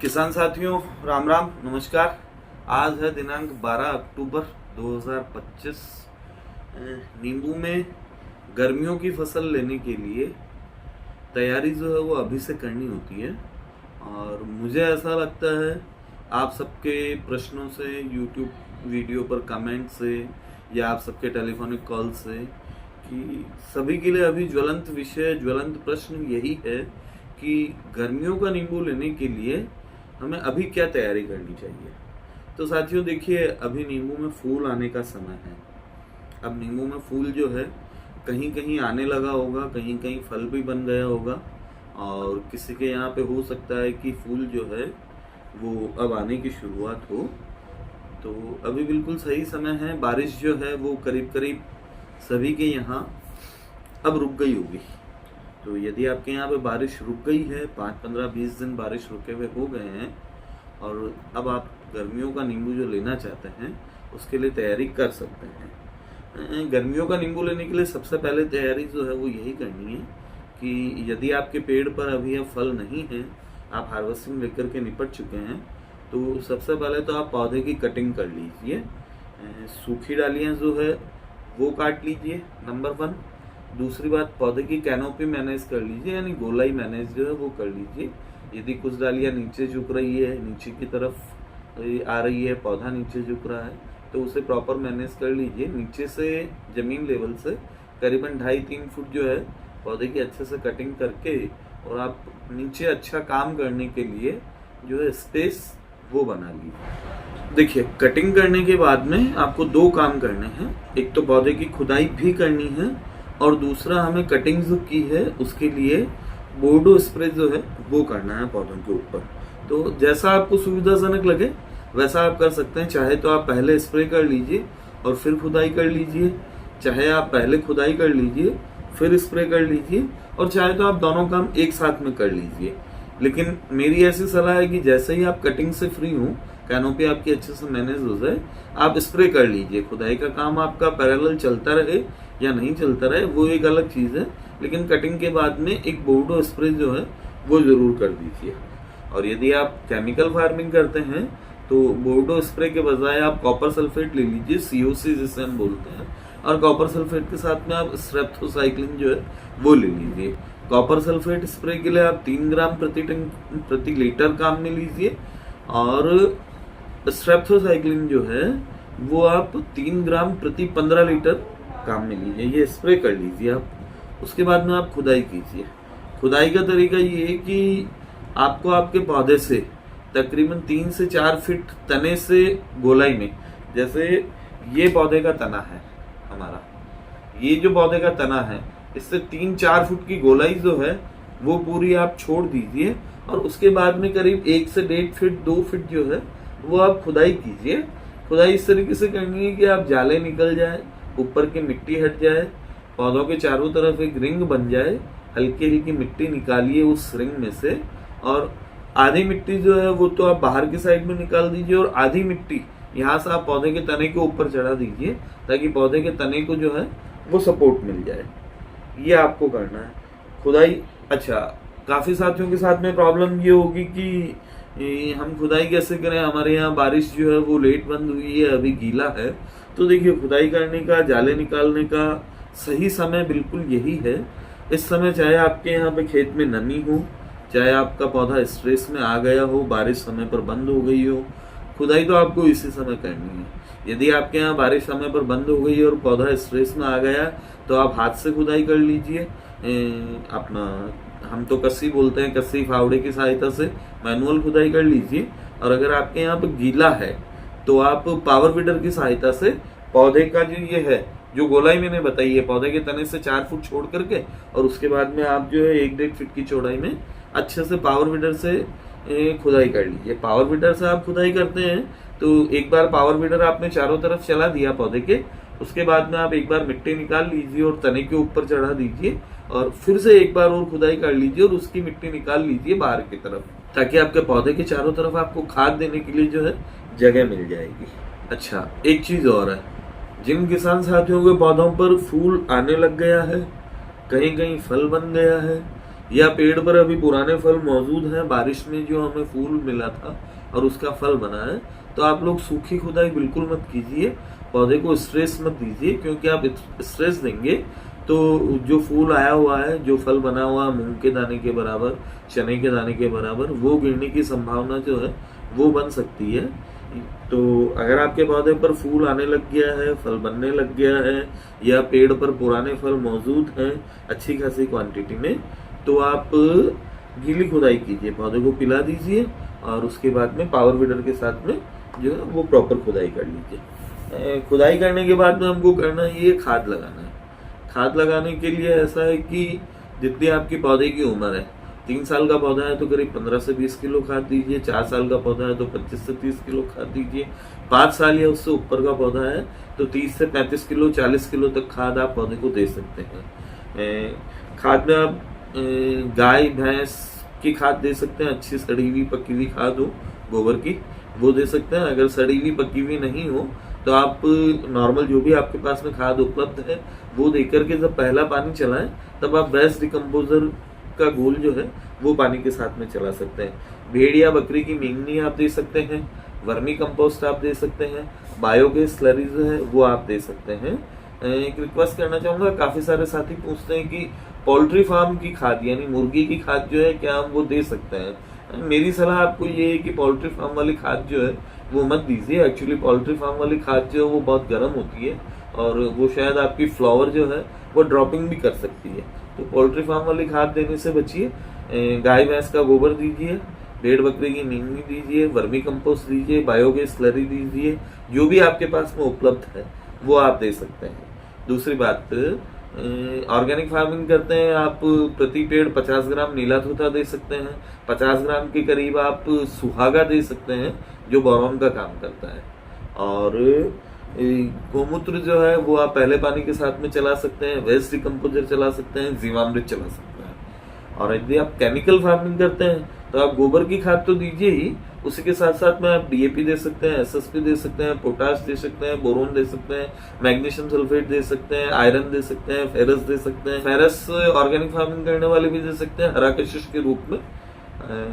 किसान साथियों, राम राम, नमस्कार। आज है दिनांक 12 अक्टूबर 2025। नींबू में गर्मियों की फसल लेने के लिए तैयारी जो है वो अभी से करनी होती है। और मुझे ऐसा लगता है आप सबके प्रश्नों से, यूट्यूब वीडियो पर कमेंट से या आप सबके टेलीफोनिक कॉल से कि सभी के लिए अभी ज्वलंत विषय, ज्वलंत प्रश्न यही है कि गर्मियों का नींबू लेने के लिए हमें अभी क्या तैयारी करनी चाहिए। तो साथियों देखिए, अभी नींबू में फूल आने का समय है। अब नींबू में फूल जो है कहीं कहीं आने लगा होगा, कहीं कहीं फल भी बन गया होगा, और किसी के यहाँ पे हो सकता है कि फूल जो है वो अब आने की शुरुआत हो। तो अभी बिल्कुल सही समय है। बारिश जो है वो करीब करीब सभी के यहाँ अब रुक गई होगी। तो यदि आपके यहाँ पे बारिश रुक गई है, 5, 15, 20 दिन बारिश रुके हुए हो गए हैं, और अब आप गर्मियों का नींबू जो लेना चाहते हैं उसके लिए तैयारी कर सकते हैं। गर्मियों का नींबू लेने के लिए सबसे पहले तैयारी जो है वो यही करनी है कि यदि आपके पेड़ पर अभी अब फल नहीं है, आप हार्वेस्टिंग लेकर के निपट चुके हैं, तो सबसे पहले तो आप पौधे की कटिंग कर लीजिए। सूखी डालियाँ जो है वो काट लीजिए, नंबर 1। दूसरी बात, पौधे की कैनोपी मैनेज कर लीजिए, यानी गोलाई मैनेज जो है वो कर लीजिए। यदि कुछ डालियाँ नीचे झुक रही है, नीचे की तरफ आ रही है, पौधा नीचे झुक रहा है, तो उसे प्रॉपर मैनेज कर लीजिए। नीचे से जमीन लेवल से करीबन 2.5-3 फुट जो है पौधे की अच्छे से कटिंग करके, और आप नीचे अच्छा काम करने के लिए जो है स्पेस वो बना लीजिए। देखिए, कटिंग करने के बाद में आपको 2 काम करने हैं। एक तो पौधे की खुदाई भी करनी है, और दूसरा हमें कटिंग जो की है उसके लिए बोर्डो स्प्रे जो है वो करना है पौधों के ऊपर। तो जैसा आपको सुविधाजनक लगे वैसा आप कर सकते हैं। चाहे तो आप पहले स्प्रे कर लीजिए और फिर खुदाई कर लीजिए, चाहे आप पहले खुदाई कर लीजिए फिर स्प्रे कर लीजिए, और चाहे तो आप दोनों काम एक साथ में कर लीजिए। लेकिन मेरी ऐसी सलाह है कि जैसे ही आप कटिंग से फ्री हो, कैनोपी आपकी अच्छे से मैनेज हो जाए, आप स्प्रे कर लीजिए। खुदाई का काम आपका पैरेलल चलता रहे या नहीं चलता रहे वो एक अलग चीज़ है, लेकिन कटिंग के बाद में एक बोर्डो स्प्रे जो है वो जरूर कर दीजिए। और यदि आप केमिकल फार्मिंग करते हैं तो बोर्डो स्प्रे के बजाय आप कॉपर सल्फेट ले लीजिए, COC जिसे हम बोलते हैं, और कॉपर सल्फेट के साथ में आप स्ट्रेप्टोसाइक्लिन जो है वो ले लीजिए। कॉपर सल्फेट स्प्रे के लिए आप 3 ग्राम प्रति लीटर काम में लीजिए, और स्ट्रेप्टोसाइक्लिन जो है वो आप 3 ग्राम प्रति 15 लीटर काम में लीजिए। ये स्प्रे कर लीजिए आप। उसके बाद में आप खुदाई कीजिए। खुदाई का तरीका ये है कि आपको आपके पौधे से तकरीबन 3 से 4 फीट तने से गोलाई में, जैसे ये पौधे का तना है हमारा, ये जो पौधे का तना है, इससे 3-4 फुट की गोलाई जो है वो पूरी आप छोड़ दीजिए, और उसके बाद में करीब 1 से 1.5 फीट 2 फीट जो है वो आप खुदाई कीजिए। खुदाई इस तरीके से करनी है कि आप जाले निकल जाए, ऊपर की मिट्टी हट जाए, पौधों के चारों तरफ एक रिंग बन जाए। हल्की हल्की मिट्टी निकालिए उस रिंग में से, और आधी मिट्टी जो है वो तो आप बाहर की साइड में निकाल दीजिए, और आधी मिट्टी यहाँ से आप पौधे के तने के ऊपर चढ़ा दीजिए, ताकि पौधे के तने को जो है वो सपोर्ट मिल जाए। ये आपको करना है खुदाई। अच्छा, काफी साथियों के साथ में प्रॉब्लम ये होगी कि हम खुदाई कैसे करें, हमारे यहाँ बारिश जो है वो लेट बंद हुई है, अभी गीला है। तो देखिए, खुदाई करने का, जाले निकालने का सही समय बिल्कुल यही है। इस समय चाहे आपके यहाँ पे खेत में नमी हो, चाहे आपका पौधा स्ट्रेस में आ गया हो, बारिश समय पर बंद हो गई हो, खुदाई तो आपको इसी समय करनी है। यदि आपके यहाँ बारिश समय पर बंद हो गई और पौधा स्ट्रेस में आ गया तो आप हाथ से खुदाई कर लीजिए। अपना, हम तो कस्सी बोलते हैं, कस्सी फावड़े की सहायता से मैनुअल खुदाई कर लीजिए। और अगर आपके यहाँ पे गीला है तो आप पावर वीडर की सहायता से पौधे का जो ये है, जो गोलाई मैंने बताई है, पौधे के तने से 4 फुट छोड़ करके, और उसके बाद में आप जो है 1-1.5 फीट की चौड़ाई में अच्छे से पावर वीडर से खुदाई कर लीजिए। पावर वीडर से आप खुदाई करते हैं तो एक बार पावर वीडर आपने चारों तरफ चला दिया पौधे के, उसके बाद में आप एक बार मिट्टी निकाल लीजिए और तने के ऊपर चढ़ा दीजिए, और फिर से एक बार और खुदाई कर लीजिए और उसकी मिट्टी निकाल लीजिए बाहर की तरफ, ताकि आपके पौधे के चारों तरफ आपको खाद देने के लिए जो है जगह मिल जाएगी। अच्छा, एक चीज और है, जिन किसान साथियों के पौधों पर फूल आने लग गया है, कहीं कहीं फल बन गया है, या पेड़ पर अभी पुराने फल मौजूद हैं, बारिश में जो हमें फूल मिला था और उसका फल बना है, तो आप लोग सूखी खुदाई बिल्कुल मत कीजिए, पौधे को स्ट्रेस मत दीजिए, क्योंकि आप स्ट्रेस देंगे तो जो फूल आया हुआ है, जो फल बना हुआ है मूंग के दाने के बराबर, चने के दाने के बराबर, वो गिरने की संभावना जो है वो बन सकती है। तो अगर आपके पौधे पर फूल आने लग गया है, फल बनने लग गया है, या पेड़ पर पुराने फल मौजूद हैं अच्छी खासी क्वांटिटी में, तो आप गीली खुदाई कीजिए, पौधे को पिला दीजिए और उसके बाद में पावर वीडर के साथ में जो है वो प्रॉपर खुदाई कर लीजिए। खुदाई करने के बाद में हमको करना ये खाद लगाना है। खाद लगाने के लिए ऐसा है कि जितनी आपकी पौधे की उम्र है, 3 साल का पौधा है तो करीब 15 से 20 किलो खाद दीजिए, 4 साल का पौधा है तो 25 से 30 किलो खाद दीजिए, 5 साल या उससे ऊपर का पौधा है तो 30 से 35 किलो 40 किलो तक खाद आप पौधे को दे सकते हैं। खाद में आप गाय भैंस की खाद दे सकते हैं, अच्छी सड़ी हुई पकी हुई खाद हो गोबर की, वो दे सकते हैं। अगर सड़ी हुई पकी हुई नहीं हो तो आप नॉर्मल जो भी आपके पास में खाद उपलब्ध है वो देकर के जब पहला पानी चलाएं तब आप बेस्ट डिकम्पोजर का घोल जो है वो पानी के साथ में चला सकते हैं। भेड़ या बकरी की मींगनी आप दे सकते हैं, वर्मी कंपोस्ट आप दे सकते हैं, बायोगैस स्लरी जो है वो आप दे सकते हैं। एक रिक्वेस्ट करना चाहूंगा, काफी सारे साथी पूछते हैं कि पोल्ट्री फार्म की खाद यानी मुर्गी की खाद जो है क्या हम वो दे सकते हैं। मेरी सलाह आपको ये है कि पोल्ट्री फार्म वाली खाद जो है वो मत दीजिए। एक्चुअली पोल्ट्री फार्म वाली खाद जो है वो बहुत गर्म होती है और वो शायद आपकी फ्लावर जो है वो ड्रॉपिंग भी कर सकती है, तो पोल्ट्री फार्म वाली खाद देने से बचिए। गाय भैंस का गोबर दीजिए, भेड़ बकरी की मींगनी दीजिए, वर्मी कंपोस्ट दीजिए, बायोगैस स्लरी दीजिए, जो भी आपके पास में उपलब्ध है वो आप दे सकते हैं। दूसरी बात, ऑर्गेनिक फार्मिंग करते हैं आप, प्रति पेड़ 50 ग्राम नीला धोता दे सकते हैं, 50 ग्राम के करीब आप सुहागा दे सकते हैं जो बोरॉन का काम करता है, और गोमूत्र जो है वो आप पहले पानी के साथ में चला सकते हैं, वेस्ट डिकम्पोजर चला सकते हैं, जीवामृत चला सकते हैं। और यदि आप केमिकल फार्मिंग करते हैं तो आप गोबर की खाद तो दीजिए ही, उसी के साथ साथ में आप डीएपी दे सकते हैं, एसएसपी दे सकते हैं, पोटाश दे सकते हैं, बोरोन दे सकते हैं, मैग्नीशियम सल्फेट दे सकते हैं, आयरन दे सकते हैं, फेरस दे सकते हैं। फेरस ऑर्गेनिक फार्मिंग करने वाले भी दे सकते हैं हरा कशिश के रूप में,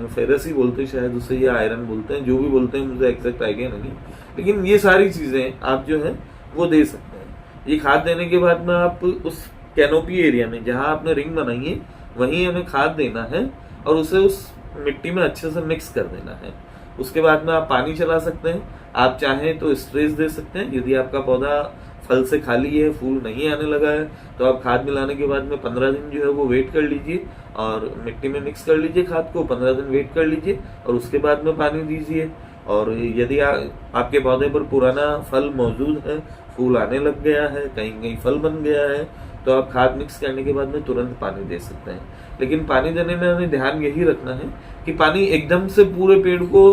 फेरस ही बोलते हैं शायद उसे, या आयरन बोलते हैं, जो भी बोलते हैं मुझे एग्जैक्ट आइडिया नहीं, लेकिन ये सारी चीजें आप जो है वो दे सकते हैं। ये खाद देने के बाद में आप उस कैनोपी एरिया में जहां आपने रिंग बनाई है वहीं हमें खाद देना है और उसे उस मिट्टी में अच्छे से मिक्स कर देना है। उसके बाद में आप पानी चला सकते हैं, आप चाहें तो स्ट्रेस दे सकते हैं। यदि आपका पौधा फल से खाली है, फूल नहीं आने लगा है, तो आप खाद मिलाने के बाद में 15 दिन जो है वो वेट कर लीजिए और मिट्टी में मिक्स कर लीजिए खाद को, 15 दिन वेट कर लीजिए और उसके बाद में पानी दीजिए। और यदि आपके पौधे पर पुराना फल मौजूद है, फूल आने लग गया है, कहीं कहीं फल बन गया है, तो आप खाद मिक्स करने के बाद में तुरंत पानी दे सकते हैं। लेकिन पानी देने में हमें ध्यान यही रखना है कि पानी एकदम से पूरे पेड़ को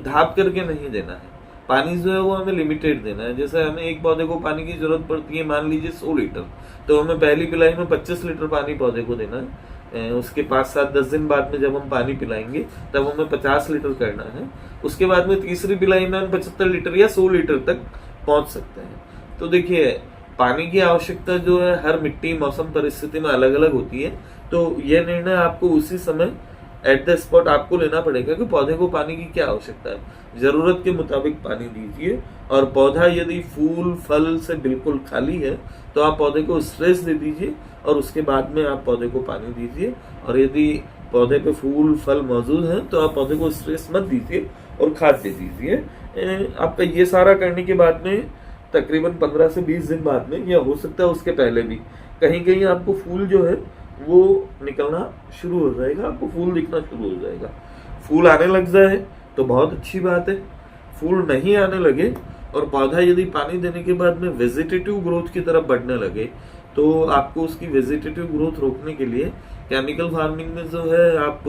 ढाप करके नहीं देना है। पानी जो है वो हमें लिमिटेड देना है। जैसे हमें एक पौधे को पानी की जरूरत पड़ती है मान लीजिए 100 लीटर, तो हमें पहली पिलाई में 25 लीटर पानी पौधे को देना है। उसके 5-7-10 दिन बाद में जब हम पानी पिलाएंगे तब हमें 50 लीटर करना है। उसके बाद में तीसरी पिलाई में हम 75 लीटर या 100 लीटर तक पहुंच सकते हैं। तो देखिए, पानी की आवश्यकता जो है हर मिट्टी मौसम परिस्थिति में अलग अलग होती है, तो यह निर्णय आपको उसी समय एट द स्पॉट आपको लेना पड़ेगा कि पौधे को पानी की क्या आवश्यकता है। जरूरत के मुताबिक पानी दीजिए, और पौधा यदि फूल फल से बिल्कुल खाली है तो आप पौधे को स्ट्रेस दे दीजिए और उसके बाद में आप पौधे को पानी दीजिए। और यदि पौधे पे फूल फल मौजूद है तो आप पौधे को स्ट्रेस मत दीजिए और खाद दे दीजिए। आपका ये सारा करने के बाद में तकरीबन 15 से 20 दिन बाद में, या हो सकता है उसके पहले भी, कहीं कहीं आपको फूल जो है वो निकलना शुरू हो जाएगा, आपको फूल दिखना शुरू हो जाएगा। फूल आने लग जाए तो बहुत अच्छी बात है, फूल नहीं आने लगे और पौधा यदि पानी देने के बाद में वेजिटेटिव ग्रोथ की तरफ बढ़ने लगे तो आपको उसकी वेजिटेटिव ग्रोथ रोकने के लिए केमिकल फार्मिंग में जो है आप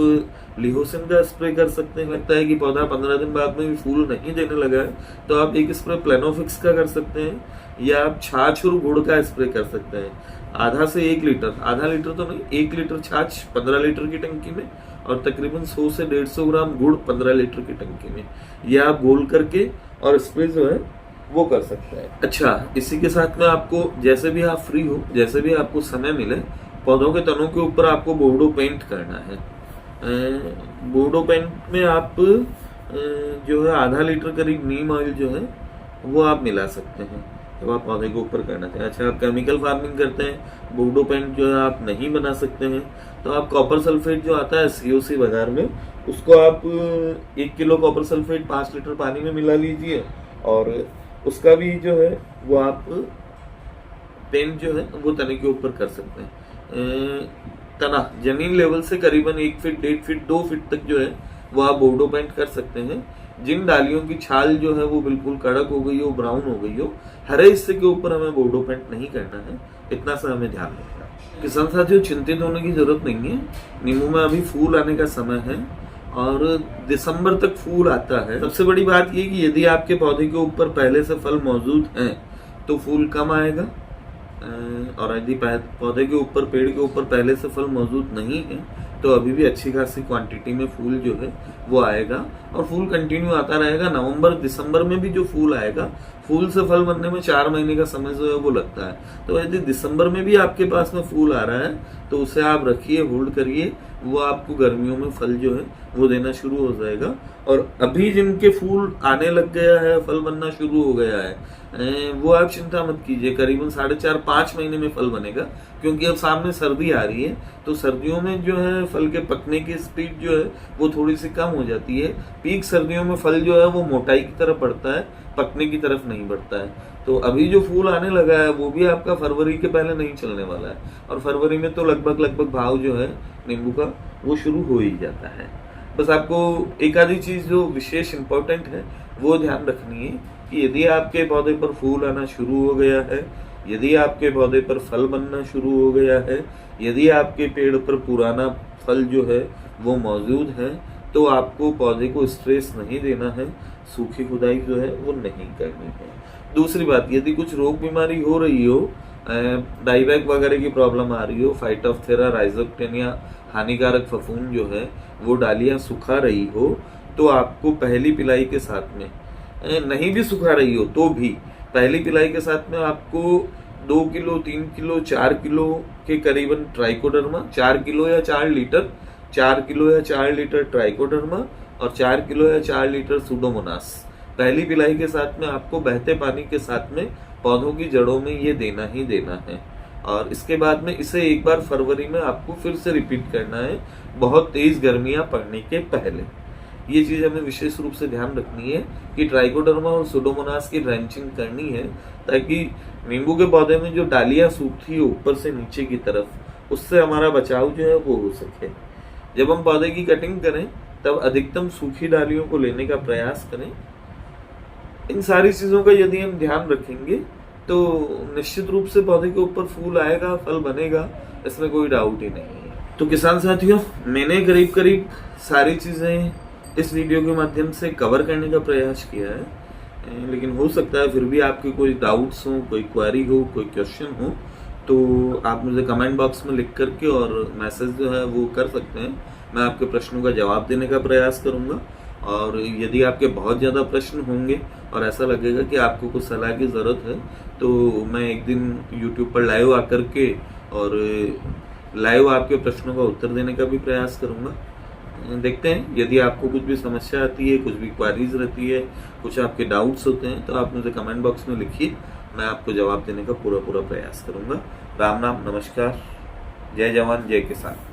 लिहोसिन का स्प्रे कर सकते हैं। लगता है कि पौधा 15 दिन बाद में भी फूल नहीं देने लगा है तो आप एक स्प्रे प्लेनोफिक्स का कर सकते हैं, या आप छाछ और गुड़ का स्प्रे कर सकते हैं। आधा से 1 लीटर, आधा लीटर तो नहीं, 1 लीटर छाछ 15 लीटर की टंकी में और तकरीबन 100 से 150 ग्राम गुड़ 15 लीटर की टंकी में, यह आप घोल करके और स्प्रे जो है वो कर सकते हैं। अच्छा, इसी के साथ में आपको जैसे भी आप फ्री हो, जैसे भी आपको समय मिले, पौधों के तनों के ऊपर आपको बोर्डो पेंट करना है। बोर्डो पेंट में आप जो है आधा लीटर करीब नीम ऑयल जो है वो आप मिला सकते हैं जब आप पौधे के ऊपर करना चाहें। अच्छा, आप केमिकल फार्मिंग करते हैं, बोर्डो पेंट जो है आप नहीं बना सकते हैं, तो आप कॉपर सल्फेट जो आता है COC बाजार में, उसको आप 1 किलो कॉपर सल्फेट 5 लीटर पानी में मिला लीजिए और उसका भी जो है वो आप पेंट जो है वो तने के ऊपर कर सकते हैं। तना जमीन लेवल से करीबन 1 फीट 1.5 फीट 2 फीट तक जो है वो आप बोर्डो पेंट कर सकते हैं। जिन डालियों की छाल जो है वो बिल्कुल कड़क हो गई हो, ब्राउन हो गई हो, हरे हिस्से के ऊपर हमें बोर्डो पेंट नहीं करना है, इतना सा हमें ध्यान रखना है। किसान साथियों, चिंतित होने की जरूरत नहीं है। नींबू में अभी फूल आने का समय है और दिसंबर तक फूल आता है। सबसे बड़ी बात ये कि यदि आपके पौधे के ऊपर पहले से फल मौजूद हैं तो फूल कम आएगा, और यदि पौधे के ऊपर, पेड़ के ऊपर पहले से फल मौजूद नहीं है तो अभी भी अच्छी खासी क्वांटिटी में फूल जो है वो आएगा और फूल कंटिन्यू आता रहेगा। नवंबर दिसंबर में भी जो फूल आएगा, फूल से फल बनने में 4 महीने का समय जो है वो लगता है। तो यदि दिसंबर में भी आपके पास में फूल आ रहा है तो उसे आप रखिए, होल्ड करिए, वो आपको गर्मियों में फल जो है वो देना शुरू हो जाएगा। और अभी जिनके फूल आने लग गया है, फल बनना शुरू हो गया है, वो आप चिंता मत कीजिए, करीबन 4.5-5 महीने में फल बनेगा, क्योंकि अब सामने सर्दी आ रही है तो सर्दियों में जो है फल के पकने की स्पीड जो है वो थोड़ी सी कम हो जाती है। पीक सर्दियों में फल जो है वो मोटाई की तरफ बढ़ता है, पकने की तरफ नहीं बढ़ता है। तो अभी जो फूल आने लगा है वो भी आपका फरवरी के पहले नहीं चलने वाला है, और फरवरी में तो लगभग भाव जो है नींबू का वो शुरू हो ही जाता है। बस आपको एक आधी चीज जो विशेष इंपॉर्टेंट है वो ध्यान रखनी है कि यदि आपके पौधे पर फूल आना शुरू हो गया है, यदि आपके पौधे पर फल बनना शुरू हो गया है, यदि आपके पेड़ पर पुराना फल जो है वो मौजूद है, तो आपको पौधे को स्ट्रेस नहीं देना है, सूखी खुदाई जो है वो नहीं करनी है। दूसरी बात, यदि कुछ रोग बीमारी हो रही हो, डाईबैक वगैरह की प्रॉब्लम आ रही हो, फाइटोप्थेरा, राइजोक्टेनिया हानिकारक फफूंद जो है वो डालियां सुखा रही हो, तो आपको पहली पिलाई के साथ में, नहीं भी सुखा रही हो तो भी पहली पिलाई के साथ में आपको 2 किलो 3 किलो 4 किलो के करीबन ट्राइकोडर्मा, 4 किलो या 4 लीटर 4 किलो या 4 लीटर ट्राइकोडर्मा और 4 किलो या 4 लीटर सुडोमोनास पहली पिलाई के साथ में आपको बहते पानी के साथ में पौधों की जड़ों में ये देना ही देना है। और इसके बाद में इसे एक बार फरवरी में आपको फिर से रिपीट करना है, बहुत तेज गर्मियां पड़ने के पहले। ये चीज हमें विशेष रूप से ध्यान रखनी है कि ट्राइकोडर्मा और सुडोमोनास की ड्रेंचिंग करनी है, ताकि नींबू के पौधे में जो डालियां सूखती है ऊपर से नीचे की तरफ, उससे हमारा बचाव जो है वो हो सके। जब हम पौधे की कटिंग करें तब अधिकतम सूखी डालियों को लेने का प्रयास करें। इन सारी चीजों का यदि हम ध्यान रखेंगे तो निश्चित रूप से पौधे के ऊपर फूल आएगा, फल बनेगा, इसमें कोई डाउट ही नहीं है। तो किसान साथियों, मैंने करीब सारी चीजें इस वीडियो के माध्यम से कवर करने का प्रयास किया है, लेकिन हो सकता है फिर भी आपके कोई डाउट्स हो, कोई क्वेरी हो, कोई क्वेश्चन हो, तो आप मुझे कमेंट बॉक्स में लिख करके और मैसेज जो है वो कर सकते हैं। मैं आपके प्रश्नों का जवाब देने का प्रयास करूंगा। और यदि आपके बहुत ज़्यादा प्रश्न होंगे और ऐसा लगेगा कि आपको कुछ सलाह की ज़रूरत है, तो मैं एक दिन YouTube पर लाइव आकर के और लाइव आपके प्रश्नों का उत्तर देने का भी प्रयास करूंगा। देखते हैं, यदि आपको कुछ भी समस्या आती है, कुछ भी क्वारीज रहती है, कुछ आपके डाउट्स होते हैं, तो आप मुझे कमेंट बॉक्स में लिखिए, मैं आपको जवाब देने का पूरा प्रयास करूंगा। राम राम, नमस्कार, जय जवान जय किसान।